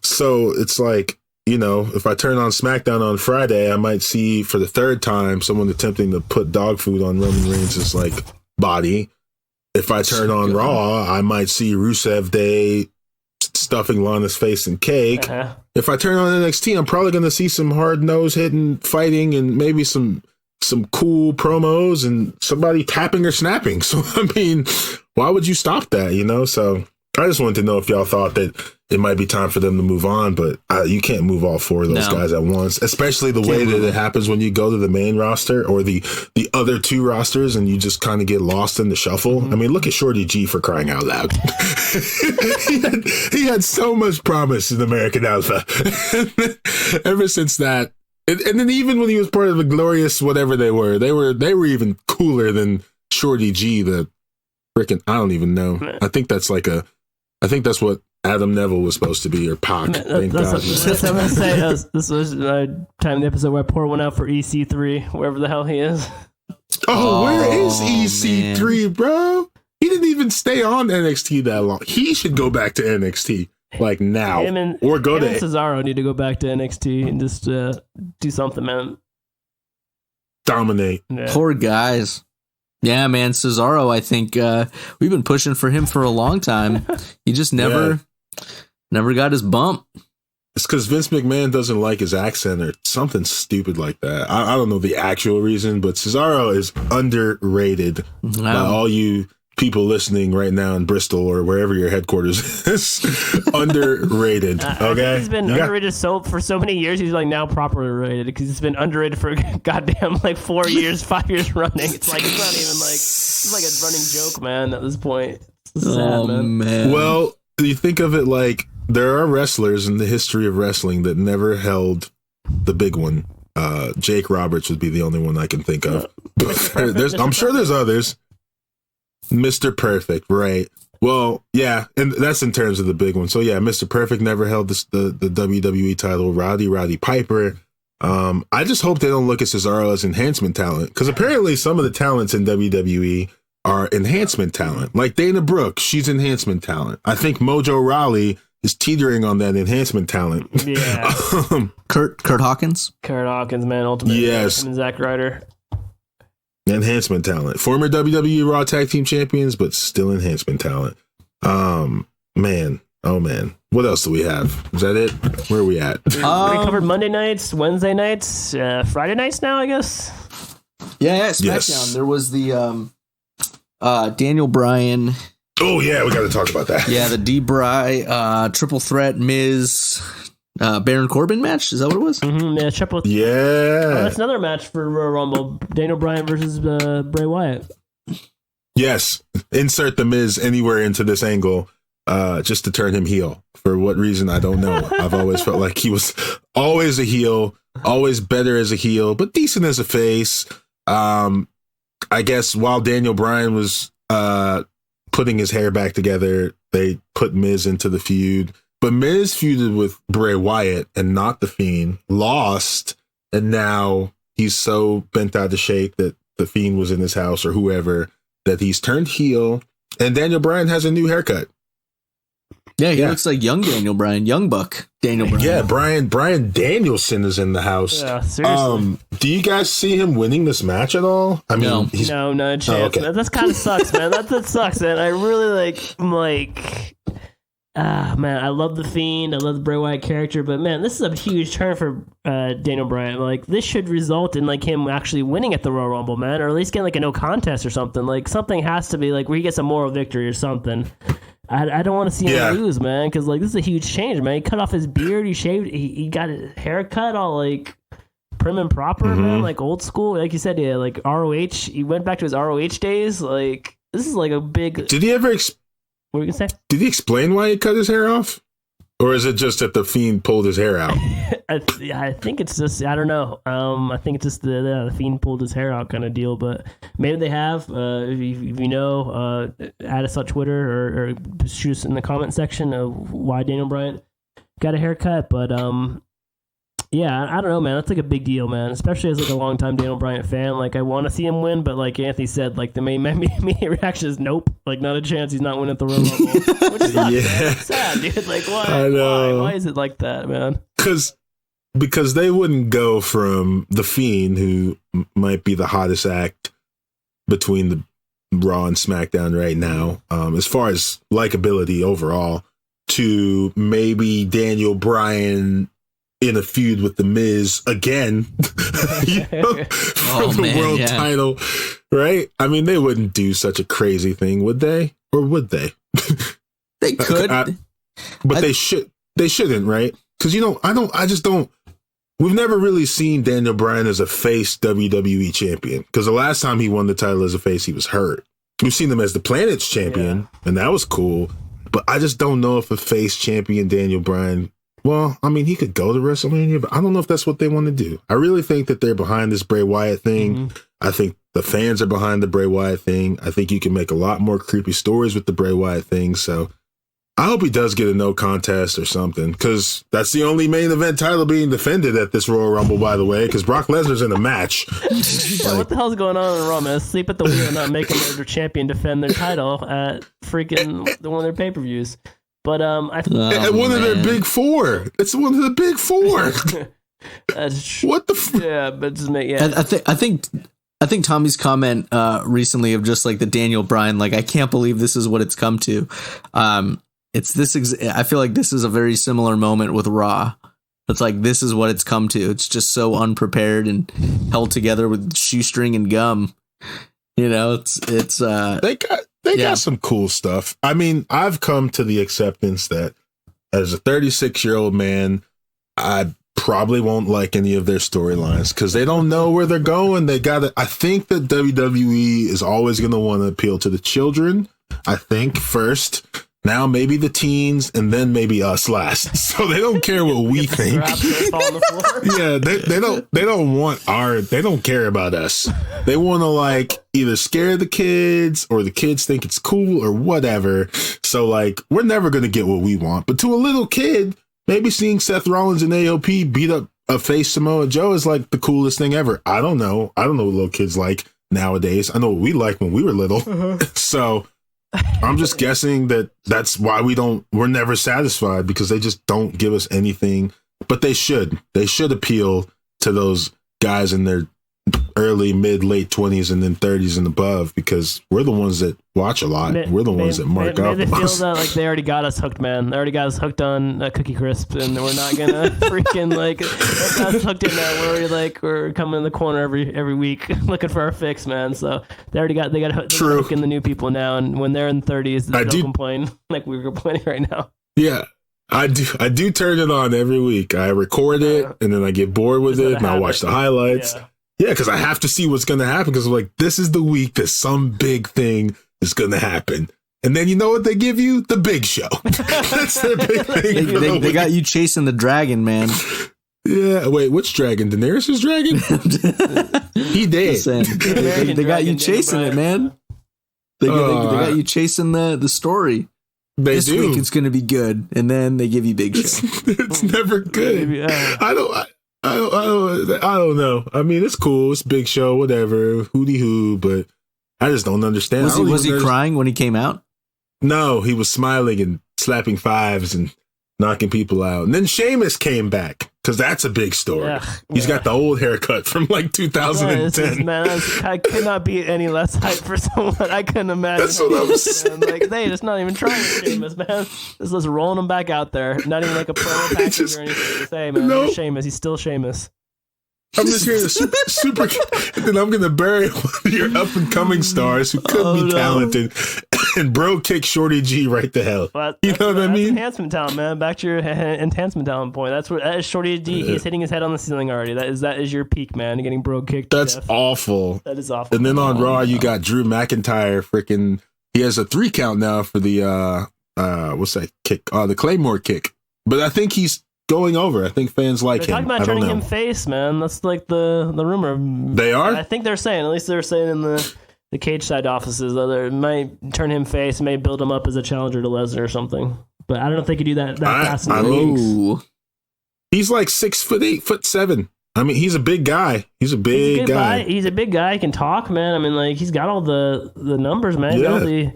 So it's like, if I turn on SmackDown on Friday, I might see for the third time someone attempting to put dog food on Roman Reigns' like body. If I turn on Raw, I might see Rusev Day stuffing Lana's face in cake. If I turn on NXT, I'm probably going to see some hard nose hitting fighting and maybe some some cool promos and somebody tapping or snapping. So, I mean, why would you stop that, you know? So I just wanted to know if y'all thought that it might be time for them to move on, but you can't move all four of those guys at once, especially the way that it happens when you go to the main roster or the other two rosters and you just kind of get lost in the shuffle. I mean, look at Shorty G, for crying out loud. he had so much promise in American Alpha. Ever since that, and then even when he was part of the Glorious whatever they were even cooler than Shorty G, the freaking, I don't even know. I think that's what Adam Neville was supposed to be, or Pac. That's what I'm going to say. This was time in the episode where I pour one out for EC3, wherever the hell he is. Where is EC3, man, bro? He didn't even stay on NXT that long. He should go back to NXT, like now. Or go to Cesaro need to go back to NXT and just do something, man. Dominate. Yeah. Poor guys. Yeah, man, Cesaro, I think we've been pushing for him for a long time. He just never got his bump. It's because Vince McMahon doesn't like his accent or something stupid like that. I don't know the actual reason, but Cesaro is underrated by all you people listening right now in Bristol or wherever your headquarters is. Underrated. Okay, he's been underrated for so many years. He's like now properly rated because he's been underrated for goddamn like 4 years, 5 years running. It's like it's like a running joke, man. At this point, it's sad, man. Well, you think of it like there are wrestlers in the history of wrestling that never held the big one. Jake Roberts would be the only one I can think of. I'm sure there's others. Mr. Perfect, right? Well, yeah, and that's in terms of the big one. So yeah, Mr. Perfect never held the WWE title. Roddy Piper. I just hope they don't look at Cesaro as enhancement talent, because apparently some of the talents in WWE are enhancement talent. Like Dana Brooke, she's enhancement talent. I think Mojo Rawley is teetering on that enhancement talent. Yeah. Kurt Hawkins. Kurt Hawkins, man, ultimate. Yes. And Zack Ryder. Enhancement talent. Former WWE Raw Tag Team Champions, but still enhancement talent. Man. Oh, man. What else do we have? Is that it? Where are we at? We covered Monday nights, Wednesday nights, Friday nights now, I guess. Yeah, SmackDown. Yes. There was the Daniel Bryan. Oh, yeah, we got to talk about that. Yeah, the D-Bry, Triple Threat, Miz, Baron Corbin match. Is that what it was? Mm-hmm, yeah, triple. Yeah. That's another match for Royal Rumble. Daniel Bryan versus Bray Wyatt. Yes. Insert the Miz anywhere into this angle, just to turn him heel. For what reason, I don't know. I've always felt like he was always a heel, always better as a heel, but decent as a face. I guess while Daniel Bryan was putting his hair back together, they put Miz into the feud. But Miz feuded with Bray Wyatt and not The Fiend, lost, and now he's so bent out of shape that The Fiend was in his house or whoever that he's turned heel, and Daniel Bryan has a new haircut. Yeah, he looks like young Daniel Bryan, young buck Daniel Bryan. Yeah, Bryan Danielson is in the house. Yeah, seriously. Do you guys see him winning this match at all? I mean, no chance. Oh, okay. Man. That kind of sucks, man. That sucks, man. I really man, I love The Fiend. I love the Bray Wyatt character, but man, this is a huge turn for Daniel Bryan. Like, this should result in like him actually winning at the Royal Rumble, man, or at least getting like a no contest or something. Like, something has to be like where he gets a moral victory or something. I don't want to see him lose, man, because like this is a huge change, man. He cut off his beard, he shaved, he got his haircut all like prim and proper, man, like old school. Like you said, yeah, like ROH. He went back to his ROH days. Like, this is like a big. Did he ever? What were you gonna say? Did he explain why he cut his hair off? Or is it just that The Fiend pulled his hair out? I think it's just, I don't know. I think it's just the Fiend pulled his hair out kind of deal, but maybe they have. If you know, add us on Twitter or shoot us in the comment section of why Daniel Bryan got a haircut. But yeah, I don't know, man. That's like a big deal, man. Especially as like a longtime Daniel Bryan fan. Like, I want to see him win, but like Anthony said, like the main reaction is nope. Like, not a chance. He's not winning at the Royal Rumble. Which is it's sad, dude. Like, why? I know. Why is it like that, man? Because they wouldn't go from The Fiend, who might be the hottest act between the Raw and SmackDown right now, as far as likability overall, to maybe Daniel Bryan in a feud with the Miz again for the world title, right? I mean, they wouldn't do such a crazy thing, would they? Or would they? They could, but they should. They shouldn't, right? Because I just don't. We've never really seen Daniel Bryan as a face WWE champion, because the last time he won the title as a face, he was hurt. We've seen him as the Planet's champion, and that was cool. But I just don't know if a face champion Daniel Bryan. Well, I mean, he could go to WrestleMania, but I don't know if that's what they want to do. I really think that they're behind this Bray Wyatt thing. Mm-hmm. I think the fans are behind the Bray Wyatt thing. I think you can make a lot more creepy stories with the Bray Wyatt thing. So I hope he does get a no contest or something, because that's the only main event title being defended at this Royal Rumble, by the way, because Brock Lesnar's in a match. What the hell's going on in Raw, man? Sleep at the wheel and not making their champion defend their title at freaking one of their pay-per-views. But I think at one of their big four. It's one of the big four. What the? Yeah, but just I think Tommy's comment recently of just like the Daniel Bryan, like, I can't believe this is what it's come to. It's this. I feel like this is a very similar moment with Raw. It's like, this is what it's come to. It's just so unprepared and held together with shoestring and gum. You know, it's they got some cool stuff. I mean, I've come to the acceptance that as a 36-year-old man, I probably won't like any of their storylines because they don't know where they're going. I think that WWE is always going to want to appeal to the children. I think first, now maybe the teens, and then maybe us last. So they don't care what we think. Yeah, they don't care about us. They want to like either scare the kids or the kids think it's cool or whatever. So like, we're never going to get what we want. But to a little kid, maybe seeing Seth Rollins and AOP beat up a face Samoa Joe is like the coolest thing ever. I don't know what little kids like nowadays. I know what we like when we were little. So I'm just guessing that's why we're never satisfied, because they just don't give us anything. But they should appeal to those guys in their early, mid, late 20s and then 30s and above, because we're the ones that watch a lot. We're the ones that mark up. They feel that like they already got us hooked, man. They already got us hooked on Cookie Crisp, and we're not gonna freaking like got us hooked in that. We're coming in the corner every week looking for our fix, man. So they got hooking the new people now, and when they're in the 30s, they don't complain like we're complaining right now. Yeah. I do turn it on every week. I record it, and then I get bored with it, and I watch the highlights. Yeah, because I have to see what's going to happen, because I'm like, this is the week that some big thing is going to happen. And then you know what they give you? The Big Show. That's their big thing. They got you chasing the dragon, man. Yeah, wait, which dragon? Daenerys' dragon? He did. They got you chasing it, man. They got you chasing the story. This week it's going to be good, and then they give you Big Show. It's never good. I don't know. I mean, it's cool. It's Big Show, whatever, hooty hoo, but I just don't understand. Was he crying when he came out? No, he was smiling and slapping fives and knocking people out. And then Sheamus came back, because that's a big story. He's got the old haircut from like 2010. I could not be any less hype for someone. I couldn't imagine. That's what I was saying. Like, they just not even trying Sheamus, man. Just rolling him back out there. Not even like a promo package or anything to say, man. Nope. Sheamus. He's still Sheamus. I'm just hearing a super and then I'm going to bury one of your up-and-coming stars who could be talented and bro kick Shorty G right the hell. You know what I mean? Enhancement talent, man. Back to your enhancement talent point. That is Shorty G. He's hitting his head on the ceiling already. That is your peak, man. You're getting bro kicked. That's awful. That is awful. And then on Raw, you got Drew McIntyre freaking. He has a 3 count now for the what's that kick? The Claymore kick. But I think he's going over. I think fans like him. They're talking about turning him face, man. That's like the rumor. They are? I think they're saying, at least they're saying in the cage side offices, that they might turn him face, may build him up as a challenger to Lesnar or something. But I don't know if they could do that fast. I mean, he's like 6'8", 7". I mean, he's a big guy. He's a big guy. He's a big guy. He can talk, man. I mean, like, he's got all the numbers, man. Yeah.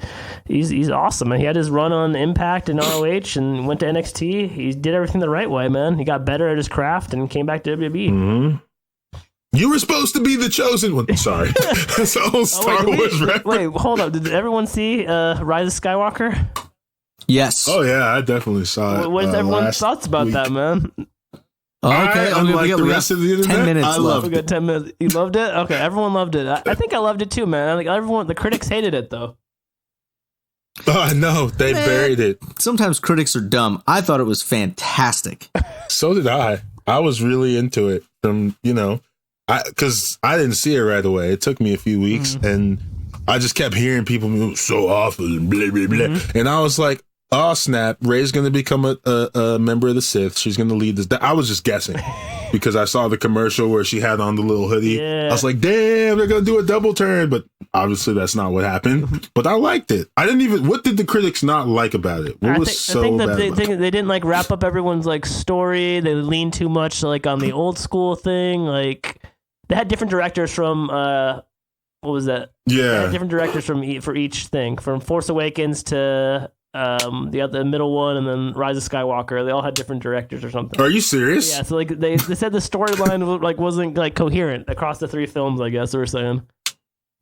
He's awesome, man. He had his run on Impact and ROH and went to NXT. He did everything the right way, man. He got better at his craft and came back to WWE. Mm-hmm. You were supposed to be the chosen one. Sorry. That's old Star Wars reference. Wait, hold up. Did everyone see Rise of Skywalker? Yes. Oh, yeah. I definitely saw it. What is everyone's thoughts about that, man? Okay, unlike the rest of the internet, 10 minutes. I loved it. We got 10 minutes. You loved it? Okay, everyone loved it. I think I loved it too, man. I think the critics hated it though. Oh no, they buried it. Sometimes critics are dumb. I thought it was fantastic. So did I. I was really into it. Because I didn't see it right away. It took me a few weeks, and I just kept hearing people so awful and blah blah blah, and I was like, "Oh snap! Rey's going to become a member of the Sith. She's going to lead this." I was just guessing because I saw the commercial where she had on the little hoodie. Yeah. I was like, "Damn, they're going to do a double turn," but obviously that's not what happened. But I liked it. I didn't even. What did the critics not like about it? What was so bad? They didn't like wrap up everyone's like story. They leaned too much like on the old school thing. Like they had different directors from. What was that? Yeah, they had different directors for each thing, from Force Awakens to the middle one, and then Rise of Skywalker. They all had different directors or something. Are you serious? Yeah. So like they said the storyline like wasn't like coherent across the 3 films. I guess they were saying.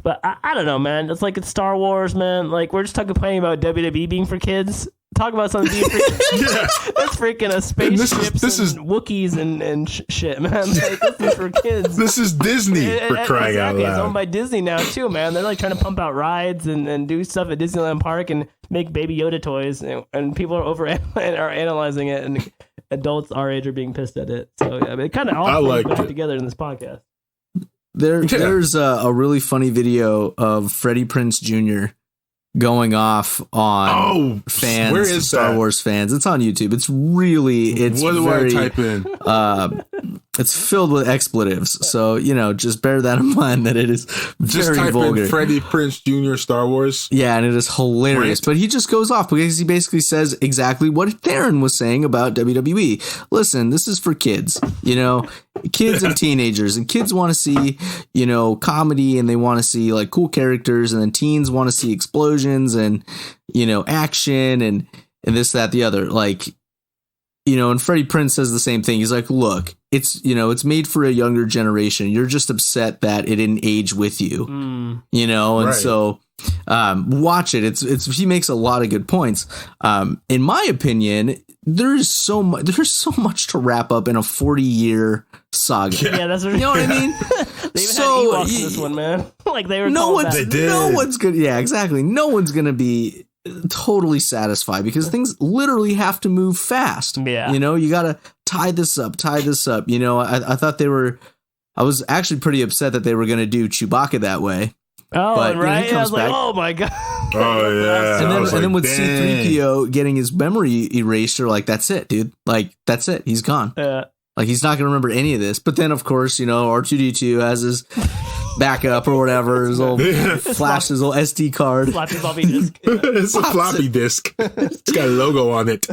But I don't know, man. It's like it's Star Wars, man. Like we're just complaining about WWE being for kids. Talk about something being for kids. Yeah. That's freaking a spaceships and Wookiees and shit, man. Like, this is for kids. This is Disney for crying out loud. It's owned by Disney now too, man. They're like trying to pump out rides and do stuff at Disneyland Park and make Baby Yoda toys, and people are analyzing it, and adults our age are being pissed at it. So yeah, it kind of all put together in this podcast. There's a really funny video of Freddie Prinze Jr. going off on fans, Star Wars fans. It's on YouTube. It's what do I type in? It's filled with expletives. So, just bear that in mind that it is very type vulgar. In Freddie Prinze Jr. Star Wars. Yeah, and it is hilarious. But he just goes off because he basically says exactly what Theron was saying about WWE. Listen, this is for kids, kids and teenagers, and kids want to see, comedy, and they want to see like cool characters, and then teens want to see explosions and, action and this, that, the other. Like, and Freddie Prinze says the same thing. He's like, look, it's made for a younger generation. You're just upset that it didn't age with you, and right. So watch it. He makes a lot of good points. In my opinion, there's so much to wrap up in a 40-year saga. Yeah, that's what what I mean. They even had Ewoks in this one, man. Like they were. No one's good. Yeah, exactly. No one's gonna be totally satisfied because things literally have to move fast. Yeah. You got to tie this up. I thought I was actually pretty upset that they were going to do Chewbacca that way. Oh, but, right. I was like, oh my God. Oh, yeah. And then with C-3PO getting his memory erased, you're like, that's it, dude. Like, that's it. He's gone. Yeah. Like, he's not going to remember any of this. But then, of course, R2-D2 has his backup or whatever, his little flash, his little SD card. Floppy disk. Yeah. It's a floppy disk. It's got a logo on it.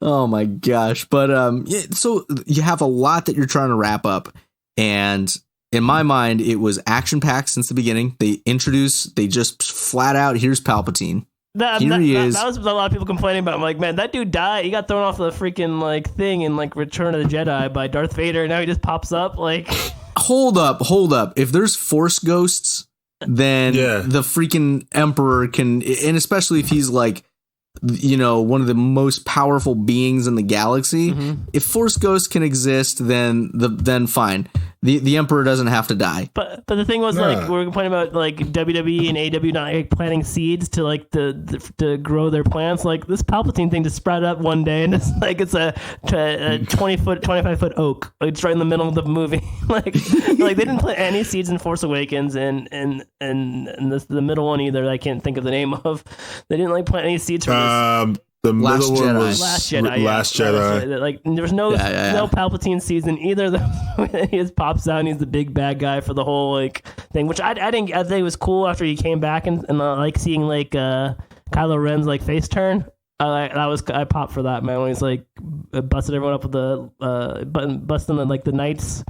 Oh, my gosh. But so you have a lot that you're trying to wrap up. And in my mind, it was action-packed since the beginning. They just flat out, here's Palpatine. That was a lot of people complaining about. I'm like, man, that dude died. He got thrown off the freaking like thing in like Return of the Jedi by Darth Vader. And now he just pops up. Like, hold up. If there's Force ghosts, then the freaking Emperor can, and especially if he's like, one of the most powerful beings in the galaxy. Mm-hmm. If Force ghosts can exist, then fine. The Emperor doesn't have to die. But the thing was, like, we were complaining about like WWE and AEW not like, planting seeds to like to grow their plants. Like this Palpatine thing just sprouted up one day, and it's like it's a 25-foot oak. Like, it's right in the middle of the movie. like they didn't plant any seeds in Force Awakens, and the middle one either. I can't think of the name of. They didn't like plant any seeds for this. The middle one was Last Jedi. Last Jedi. Like there was no Palpatine season either. He just pops out and he's the big bad guy for the whole like thing, which I think it was cool after he came back and like seeing like Kylo Ren's like face turn. I popped for that, man, when he's like busted everyone up with the busting like the knights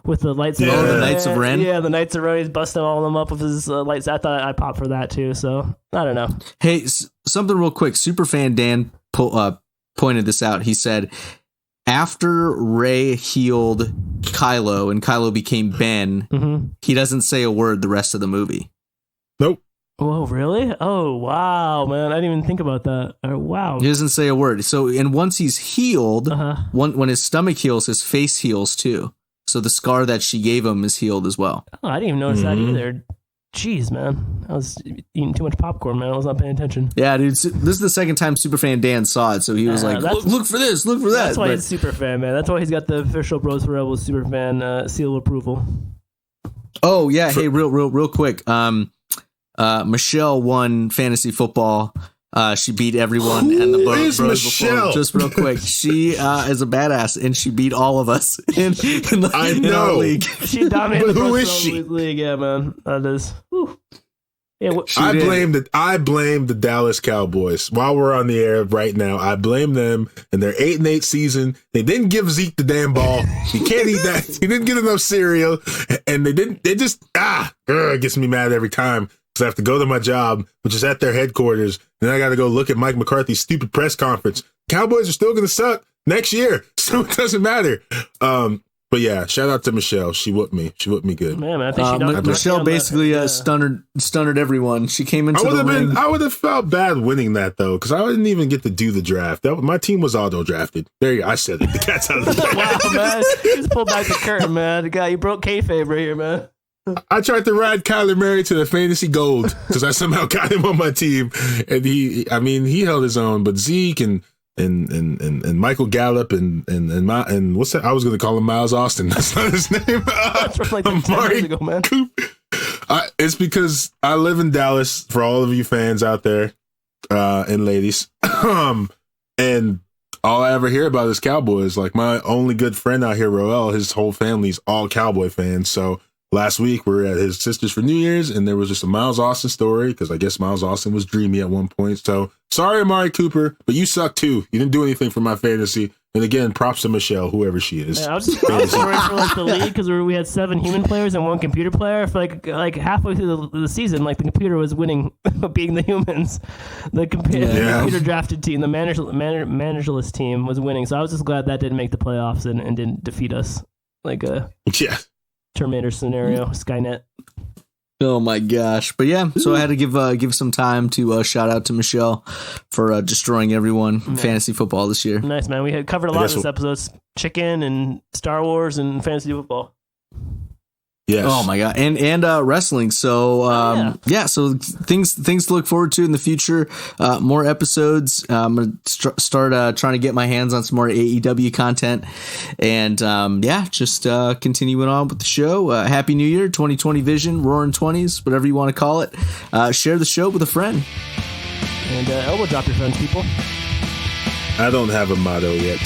with the lights. Yeah. The Knights of Ren. Yeah, the Knights of Ren. He's busting all of them up with his lights. I thought I popped for that too. So I don't know. Hey, something real quick. Superfan Dan pointed this out. He said after Rey healed Kylo and Kylo became Ben, he doesn't say a word the rest of the movie. Nope. Oh, really? Oh, wow, man. I didn't even think about that. Wow. He doesn't say a word. So, and once he's healed, when his stomach heals, his face heals too. So the scar that she gave him is healed as well. Oh, I didn't even notice that either. Jeez, man. I was eating too much popcorn, man. I was not paying attention. Yeah, dude. This is the second time Superfan Dan saw it, so he was like, look for this, look for that. That's why he's Superfan, man. That's why he's got the official Bros for Rebels Superfan seal of approval. Oh, yeah. Hey, real quick. Michelle won fantasy football. She beat everyone and the Bros before. Just real quick, she is a badass, and she beat all of us in our league. She dominated the Bros league, yeah, man. That is. Whew. Yeah, I blame the Dallas Cowboys. While we're on the air right now, I blame them and their 8-8 season. They didn't give Zeke the damn ball. He can't eat that. He didn't get enough cereal, and it gets me mad every time. So I have to go to my job, which is at their headquarters. Then I got to go look at Mike McCarthy's stupid press conference. Cowboys are still going to suck next year, so it doesn't matter. But yeah, shout out to Michelle. She whooped me. She whooped me good. Man, I think Michelle basically stunned everyone. She came into the ring. I would have felt bad winning that though, because I didn't even get to do the draft. My team was auto drafted. There you go. I said it. The cat's out of the bag. Wow, man! You just pulled back the curtain, man. God, you broke kayfabe right here, man. I tried to ride Kyler Murray to the fantasy gold because I somehow got him on my team, and he held his own. But Zeke and Michael Gallup and what's that? I was going to call him Miles Austin. That's not his name. That's from like 10 years ago, man. It's because I live in Dallas. For all of you fans out there and ladies, and all I ever hear about is Cowboys. Like my only good friend out here, Roel, his whole family's all Cowboy fans. So. Last week, we were at his sister's for New Year's, and there was just a Miles Austin story, because I guess Miles Austin was dreamy at one point. So, sorry, Amari Cooper, but you suck too. You didn't do anything for my fantasy. And again, props to Michelle, whoever she is. Yeah, I was worried for like the league, because we had 7 human players and 1 computer player. For like halfway through the season, like the computer was winning, beating the humans. The computer drafted team, the managerless team, was winning. So I was just glad that didn't make the playoffs and didn't defeat us. Terminator scenario, Skynet. Oh my gosh. But yeah, so I had to give some time to shout out to Michelle for destroying everyone in fantasy football this year. Nice, man. We had covered a lot of this episodes, chicken and Star Wars and fantasy football. Yes. Oh my god, and wrestling. So so things to look forward to in the future. More episodes. I'm gonna start trying to get my hands on some more AEW content, and just continuing on with the show. Happy New Year, 2020 vision, roaring 20s, whatever you want to call it. Share the show with a friend, and elbow drop your friends, people. I don't have a motto yet.